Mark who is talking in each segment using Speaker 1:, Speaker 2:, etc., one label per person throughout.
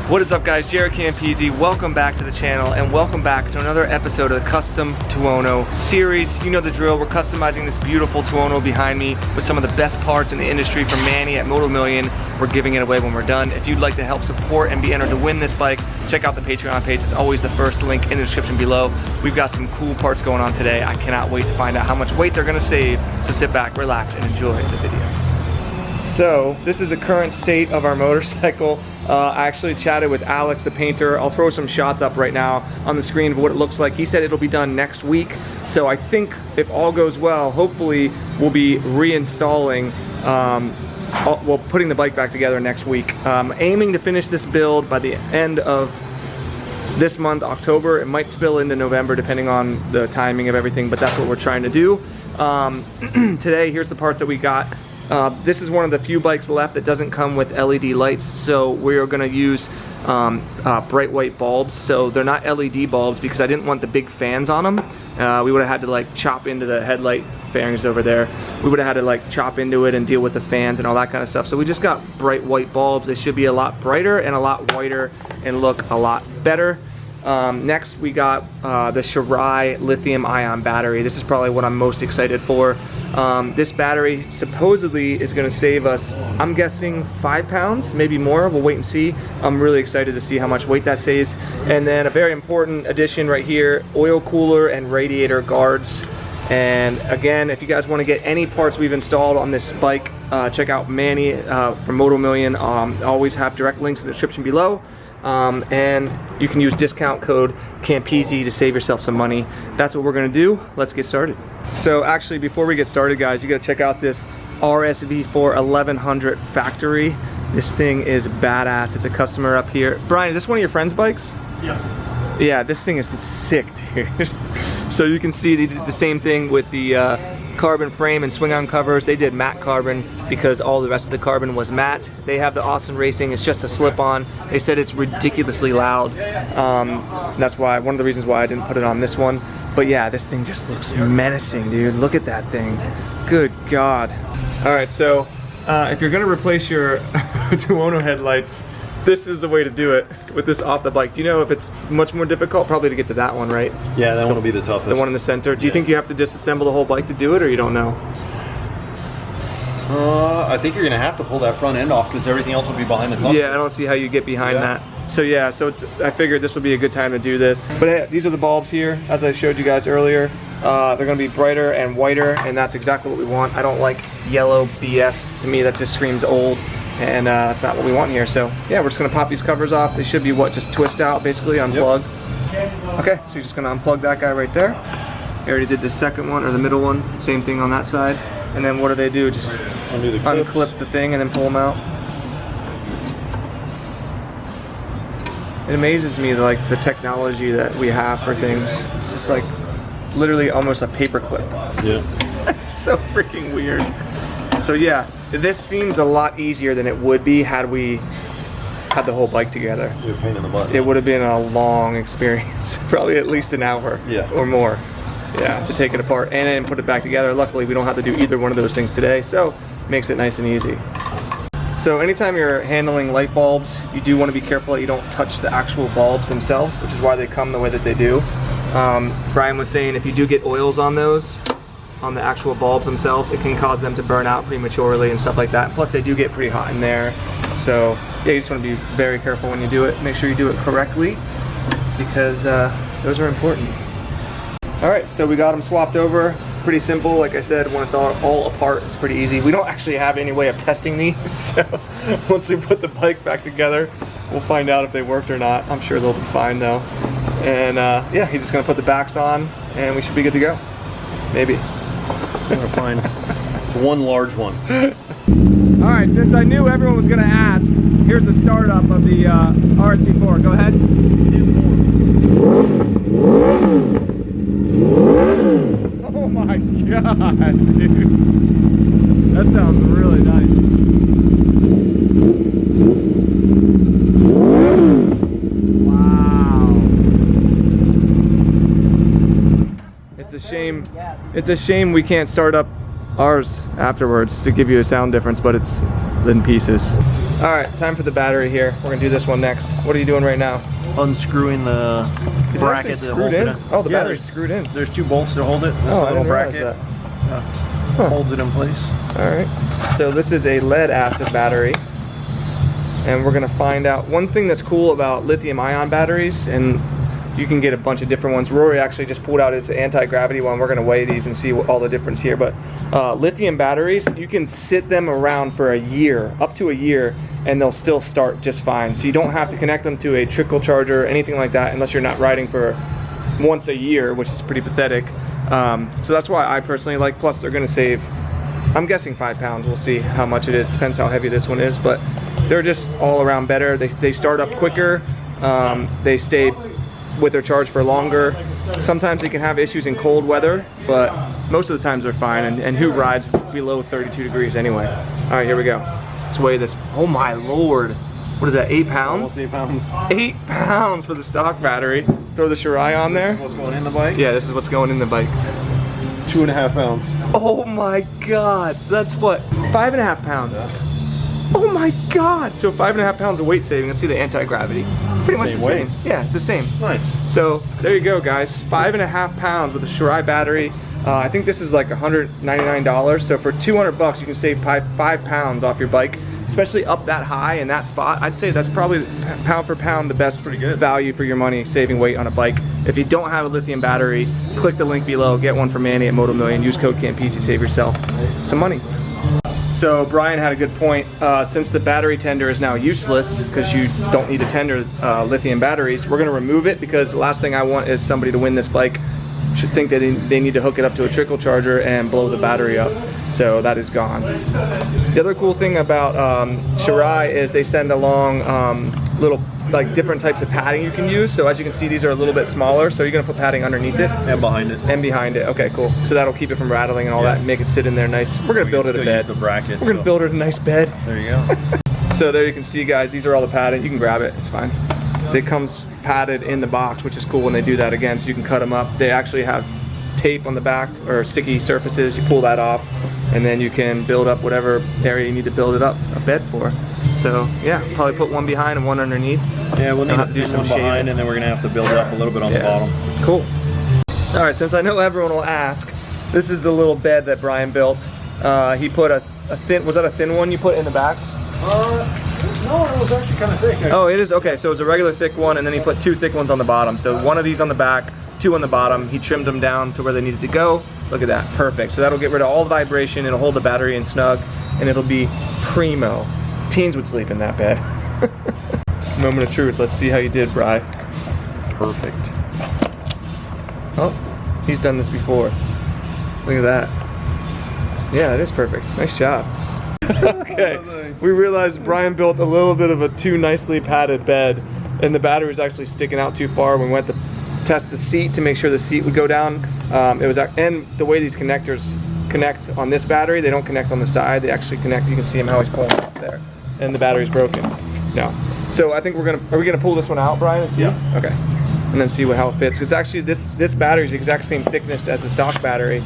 Speaker 1: What is up, guys? JaretCampisi. Welcome back to the channel and welcome back to another episode of the Custom Tuono series. You know the drill. We're customizing this beautiful Tuono behind me with some of the best parts in the industry from Manny at Moto Million. We're giving it away when we're done. If you'd like to help support and be entered to win this bike, check out the Patreon page. It's always the first link in the description below. We've got some cool parts going on today. I cannot wait to find out how much weight they're gonna save. So sit back, relax, and enjoy the video. So this is the current state of our motorcycle. I actually chatted with Alex, the painter. I'll throw some shots up right now on the screen of what it looks like. He said it'll be done next week. So I think if all goes well, hopefully we'll be reinstalling, well, putting the bike back together next week. Aiming to finish this build by the end of this month, October. It might spill into November depending on the timing of everything, but that's what we're trying to do. Today, here's the parts that we got. This is one of the few bikes left that doesn't come with LED lights, so we're going to use bright white bulbs. So they're not LED bulbs because I didn't want the big fans on them. We would have had to like chop into the headlight fairings over there. We would have had to like chop into it and deal with the fans and all that kind of stuff. So we just got bright white bulbs. They should be a lot brighter and a lot whiter and look a lot better. Next we got the Jaret lithium ion battery. This is probably what I'm most excited for. This battery supposedly is going to save us, I'm guessing 5 pounds, maybe more. We'll wait and see. I'm really excited to see how much weight that saves. And then a very important addition right here, oil cooler and radiator guards. And again, if you guys want to get any parts we've installed on this bike, check out Manny from Moto Million. Always have direct links in the description below. And you can use discount code Campisi to save yourself some money. That's what we're gonna do. Let's get started. So actually, before we get started, guys, you gotta check out this RSV4 1100 factory. This thing is badass. It's a customer up here. Brian, is this one of your friend's bikes?
Speaker 2: Yes.
Speaker 1: Yeah, this thing is sick, dude. So you can see they did the same thing with the carbon frame and swing on covers. They did matte carbon because all the rest of the carbon was matte. They have the Austin Racing. It's just a slip-on. They said it's ridiculously loud. That's why, one of the reasons why I didn't put it on this one. But yeah, this thing just looks menacing, dude. Look at that thing. Good God. All right, so if you're gonna replace your Tuono headlights, this is the way to do it with this off the bike. Do you know if it's much more difficult? Probably to get to that one, right?
Speaker 2: Yeah, that one will be the toughest.
Speaker 1: The one in the center. Do you think you have to disassemble the whole bike to do it, or you don't know?
Speaker 2: I think you're gonna have to pull that front end off because everything else will be behind the cluster.
Speaker 1: Yeah, I don't see how you get behind that. So yeah, so it's, I figured this would be a good time to do this. But hey, these are the bulbs here, as I showed you guys earlier. They're gonna be brighter and whiter, and that's exactly what we want. I don't like yellow BS. To me, that just screams old. And that's not what we want here. So yeah, we're just gonna pop these covers off. They should be what, just twist out, basically, unplug. Yep. Okay, so you're just gonna unplug that guy right there. I already did the second one, or the middle one, same thing on that side. And then what do? Just unclip the thing and then pull them out. It amazes me, like, the technology that we have for things. It's just like literally almost a paper clip.
Speaker 2: Yeah.
Speaker 1: So freaking weird. So yeah, this seems a lot easier than it would be had we had the whole bike together.
Speaker 2: It would be a pain in the butt.
Speaker 1: It would have been a long experience, probably at least an hour or more. Yeah, to take it apart and then put it back together. Luckily, we don't have to do either one of those things today, so makes it nice and easy. So anytime you're handling light bulbs, you do want to be careful that you don't touch the actual bulbs themselves, which is why they come the way that they do. Brian was saying if you do get oils on those, on the actual bulbs themselves, it can cause them to burn out prematurely and stuff like that. Plus they do get pretty hot in there. So yeah, you just want to be very careful when you do it. Make sure you do it correctly because those are important. All right, so we got them swapped over. Pretty simple. Like I said, when it's all apart, it's pretty easy. We don't actually have any way of testing these. So once we put the bike back together, we'll find out if they worked or not. I'm sure they'll be fine though. And yeah, he's just gonna put the backs on and we should be good to go. Maybe.
Speaker 2: I'm gonna find one large one.
Speaker 1: All right, since I knew everyone was gonna ask, here's the startup of the RSV4. Go ahead. Oh my God, dude. That sounds really nice. Wow. It's a shame we can't start up ours afterwards to give you a sound difference, but it's in pieces. All right, time for the battery here. We're gonna do this one next. What are you doing right now?
Speaker 2: Unscrewing the bracket that holds it in.
Speaker 1: Oh, the battery's screwed in.
Speaker 2: There's 2 bolts to hold it. This little bracket holds it in place.
Speaker 1: All right, so this is a lead acid battery. And we're gonna find out one thing that's cool about lithium ion batteries, and you can get a bunch of different ones. Rory actually just pulled out his anti-gravity one. We're gonna weigh these and see all the difference here. But lithium batteries, you can sit them around for a year, up to a year, and they'll still start just fine. So you don't have to connect them to a trickle charger or anything like that unless you're not riding for once a year, which is pretty pathetic. So that's why I personally like, plus they're gonna save, I'm guessing 5 pounds. We'll see how much it is, depends how heavy this one is, but they're just all around better. They start up quicker, they stay with their charge for longer. Sometimes they can have issues in cold weather, but most of the times they're fine, and who rides below 32 degrees anyway? All right, here we go. Let's weigh this. Oh my Lord. What is that, 8 pounds?
Speaker 2: Almost 8 pounds.
Speaker 1: 8 pounds for the stock battery. Throw the Shirai on there.
Speaker 2: This is what's going in the bike?
Speaker 1: Yeah, this is what's going in the bike.
Speaker 2: 2.5 pounds.
Speaker 1: Oh my God, so that's what, 5.5 pounds? Yeah. Oh my God, so 5.5 pounds of weight saving. Let's see the anti-gravity. Pretty much the same. Yeah, it's the same.
Speaker 2: Nice.
Speaker 1: So there you go, guys. 5.5 pounds with a Shirai battery. I think this is like $199. So for 200 bucks, you can save 5 pounds off your bike, especially up that high in that spot. I'd say that's probably pound for pound the best value for your money, saving weight on a bike. If you don't have a lithium battery, click the link below, get one from Manny at Moto Million, use code Campisi, save yourself some money. So Brian had a good point. Since the battery tender is now useless because you don't need to tender lithium batteries, we're gonna remove it because the last thing I want is somebody to win this bike should think that they need to hook it up to a trickle charger and blow the battery up. So that is gone. The other cool thing about Shirai is they send along little like different types of padding you can use. So as you can see, these are a little bit smaller. So you're gonna put padding underneath it
Speaker 2: and behind it.
Speaker 1: And behind it. Okay, cool. So that'll keep it from rattling and all that, and make it sit in there nice. We're gonna build it a bed.
Speaker 2: The bracket,
Speaker 1: We're gonna build it a nice bed.
Speaker 2: There you go.
Speaker 1: So there you can see, guys. These are all the padding. You can grab it. It's fine. It comes padded in the box, which is cool when they do that again. So you can cut them up. They actually have tape on the back or sticky surfaces. You pull that off, and then you can build up whatever area you need to build it up a bed for. So yeah, probably put one behind and one underneath.
Speaker 2: Yeah, we'll need to do some behind, and then we're gonna have to build it up a little bit on the bottom.
Speaker 1: Cool. All right, since I know everyone will ask, this is the little bed that Brian built. He put a thin, was that a thin one you put in the back?
Speaker 2: No, it was actually kind of thick.
Speaker 1: Oh, it is? Okay, so it was a regular thick one, and then he put 2 thick ones on the bottom. So one of these on the back, 2 on the bottom. He trimmed them down to where they needed to go. Look at that, perfect. So that'll get rid of all the vibration, it'll hold the battery in snug, and it'll be primo. Teens would sleep in that bed. Moment of truth, let's see how you did, Bri.
Speaker 2: Perfect.
Speaker 1: Oh, he's done this before. Look at that. Yeah, it is perfect, nice job. Okay, we realized Brian built a little bit of a too nicely padded bed, and the battery was actually sticking out too far. We went to test the seat to make sure the seat would go down. And the way these connectors connect on this battery, they don't connect on the side. They actually connect. You can see him how he's pulling it there, and the battery's broken. No, so I think are we gonna pull this one out, Brian? And see?
Speaker 2: Yeah.
Speaker 1: Okay, and then see how it fits. It's actually this battery is the exact same thickness as the stock battery.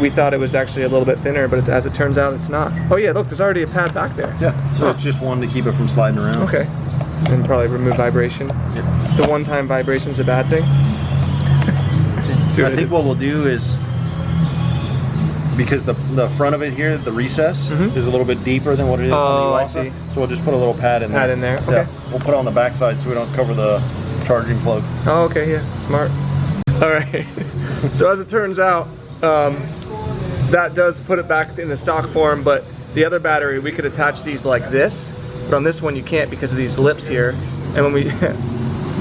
Speaker 1: We thought it was actually a little bit thinner, but as it turns out, it's not. Oh yeah, look, there's already a pad back there.
Speaker 2: Yeah, so it's just one to keep it from sliding around.
Speaker 1: Okay, and probably remove vibration.
Speaker 2: Yep.
Speaker 1: The one-time vibration is a bad thing.
Speaker 2: I think what we'll do is, because the front of it here, the recess, is a little bit deeper than what it is on the
Speaker 1: I see.
Speaker 2: So we'll just put a little pad in there.
Speaker 1: Pad in there, okay.
Speaker 2: Yeah. We'll put it on the back side so we don't cover the charging plug.
Speaker 1: Oh, okay, yeah, smart. All right, so as it turns out, that does put it back in the stock form, but the other battery, we could attach these like this, but on this one you can't because of these lips here. And when we,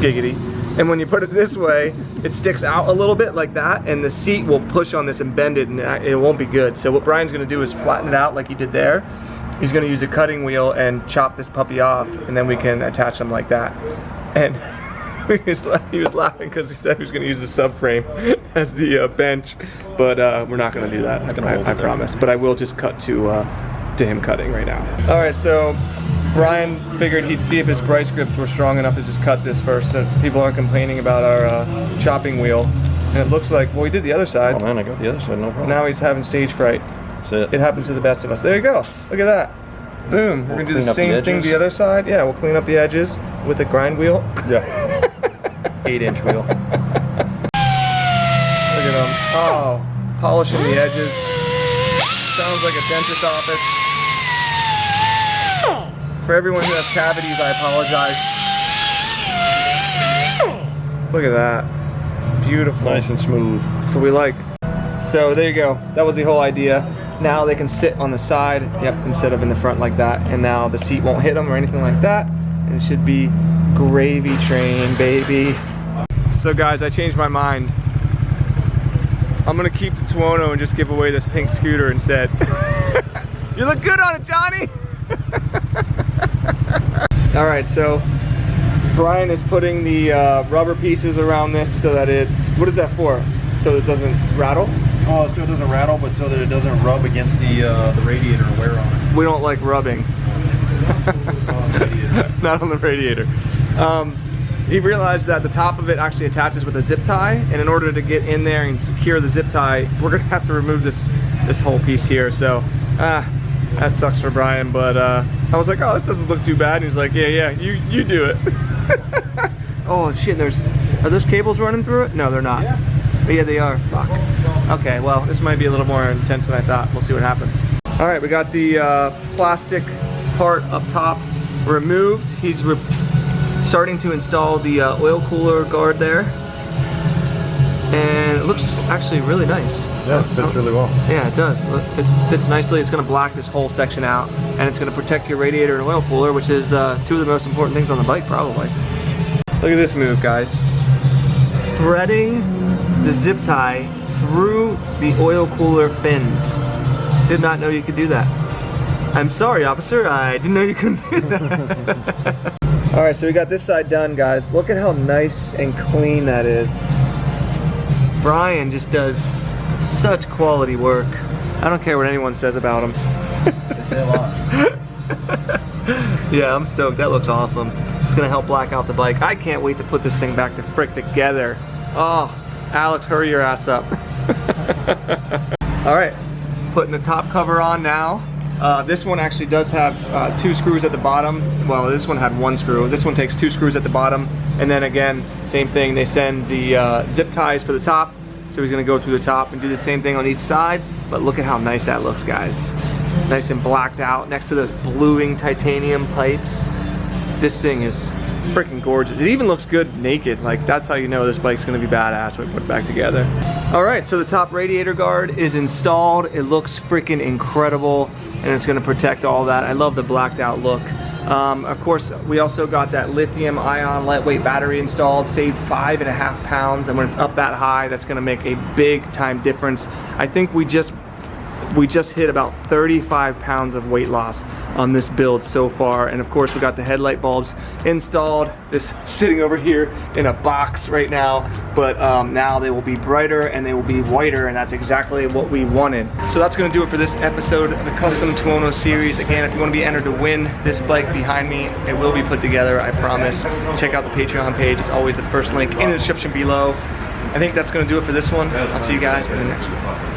Speaker 1: giggity, and when you put it this way, it sticks out a little bit like that, and the seat will push on this and bend it, and it won't be good. So what Brian's gonna do is flatten it out like he did there. He's gonna use a cutting wheel and chop this puppy off, and then we can attach them like that. And he was laughing because he said he was going to use the subframe as the bench, but we're not going to do that. I promise. But I will just cut to him cutting right now. All right, so Brian figured he'd see if his price grips were strong enough to just cut this first, so people aren't complaining about our chopping wheel. And it looks like, well, we did the other side.
Speaker 2: Oh man, I got the other side, no problem.
Speaker 1: Now he's having stage fright.
Speaker 2: That's it.
Speaker 1: It happens to the best of us. There you go. Look at that. Boom. We're gonna do the same thing the other side. Yeah, we'll clean up the edges with a grind wheel.
Speaker 2: Yeah. 8-inch wheel.
Speaker 1: Look at them. Oh, polishing the edges. Sounds like a dentist office. For everyone who has cavities, I apologize. Look at that. Beautiful.
Speaker 2: Nice and smooth.
Speaker 1: That's what we like. So there you go. That was the whole idea. Now they can sit on the side, yep, instead of in the front like that. And now the seat won't hit them or anything like that. And it should be gravy train, baby. So guys, I changed my mind. I'm gonna keep the Tuono and just give away this pink scooter instead. You look good on it, Johnny. All right, so Brian is putting the rubber pieces around this so that it, what is that for? So it doesn't rattle?
Speaker 2: Oh, so it doesn't rattle, but so that it doesn't rub against the radiator and wear on it.
Speaker 1: We don't like rubbing. Not on the radiator. He realized that the top of it actually attaches with a zip tie, and in order to get in there and secure the zip tie, we're gonna have to remove this whole piece here. So that sucks for Brian, but I was like, oh, this doesn't look too bad. And he's like, yeah, you do it. Oh shit, are those cables running through it? No, they're not. Yeah. But yeah, they are. Fuck. Okay, well, this might be a little more intense than I thought. We'll see what happens. All right, we got the plastic part up top removed. He's starting to install the oil cooler guard there. And it looks actually really nice.
Speaker 2: Yeah, it fits really well.
Speaker 1: Yeah, it does. Look, fits nicely. It's gonna black this whole section out, and it's gonna protect your radiator and oil cooler, which is two of the most important things on the bike, probably. Look at this move, guys. Threading the zip tie through the oil cooler fins. Did not know you could do that. I'm sorry, officer. I didn't know you couldn't do that. All right, so we got this side done, guys. Look at how nice and clean that is. Brian just does such quality work. I don't care what anyone says about him.
Speaker 2: They say a lot.
Speaker 1: Yeah, I'm stoked. That looks awesome. It's gonna help black out the bike. I can't wait to put this thing back to frick together. Oh, Alex, hurry your ass up. All right, putting the top cover on now. This one actually does have 2 screws at the bottom. Well, this one had 1 screw. This one takes 2 screws at the bottom. And then again, same thing, they send the zip ties for the top. So he's gonna go through the top and do the same thing on each side. But look at how nice that looks, guys. Nice and blacked out next to the bluing titanium pipes. This thing is freaking gorgeous. It even looks good naked. Like, that's how you know this bike's gonna be badass when we put it back together. All right, so the top radiator guard is installed. It looks freaking incredible, and it's gonna protect all that. I love the blacked out look. Of course, we also got that lithium ion lightweight battery installed, saved 5.5 pounds, and when it's up that high, that's gonna make a big time difference. I think we just hit about 35 pounds of weight loss on this build so far. And of course, we got the headlight bulbs installed. This sitting over here in a box right now, but now they will be brighter and they will be whiter, and that's exactly what we wanted. So that's gonna do it for this episode of the Custom Tuono series. Again, if you wanna be entered to win this bike behind me, it will be put together, I promise. Check out the Patreon page. It's always the first link in the description below. I think that's gonna do it for this one. I'll see you guys in the next one.